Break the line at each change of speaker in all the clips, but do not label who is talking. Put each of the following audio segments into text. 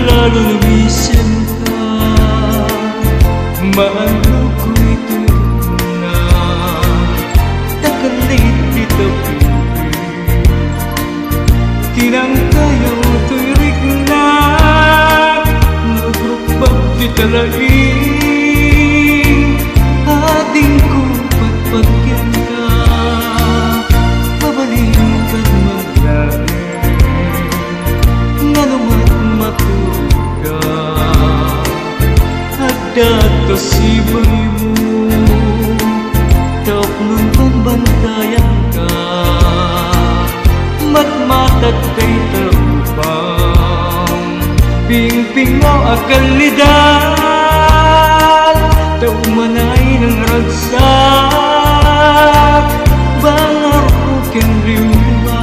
lalo lumisan ka. Maano ko'y tulog na, takalit kita piling. Tinang kayo to'y rignak, nagrupag kita laing. Ating ko patpagyan ka, mabalin ka't maglaing. Nga naman matulog ka, at dato sibay mo, tawag nun banbantayan ka. Matmatag kay tarupang, pingping mo akalidan. Taumanay ng ragsak, bangar ko ken riwa.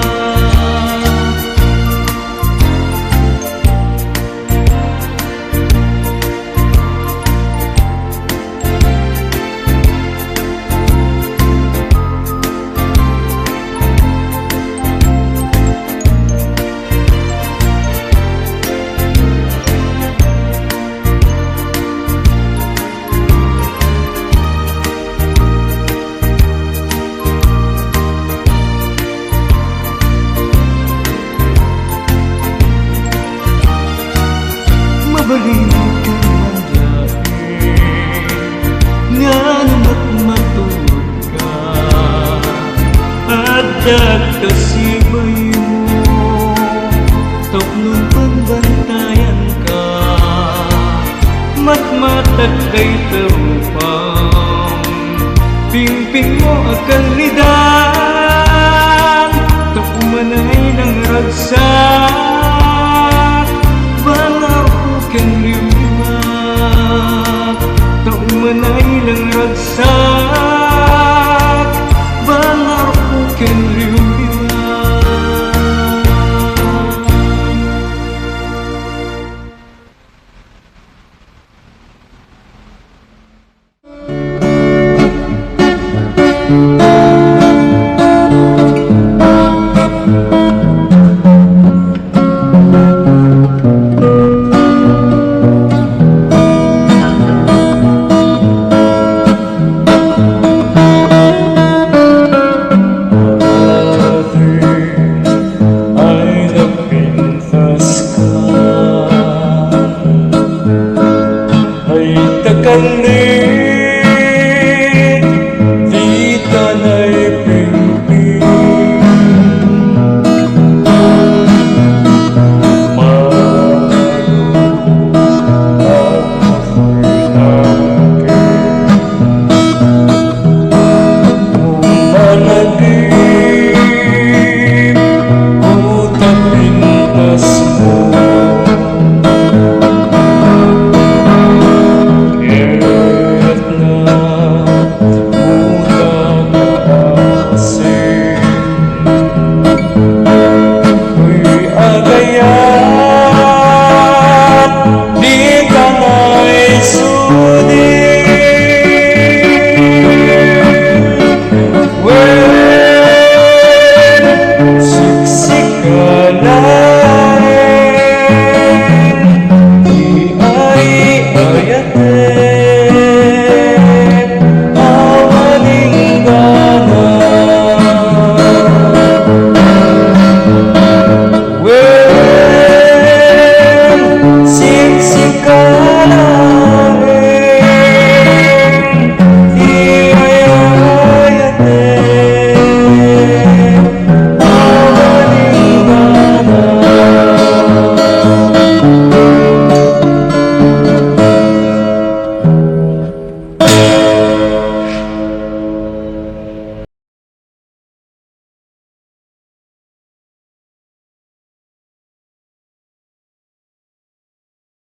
Mabalin ka maglaing, nga namat matulog ka. At dagta sibay mo, toknon panbantayan ka. Matmatag kay tarupang, pingping mo akalidan. Taumanay ng ragsak, bangar ken liwat. Taumanay lang ragsak, bangar ko ken liwat. Takalit, di tanay pingping. Managip, utang pintas mo. Siksik ka na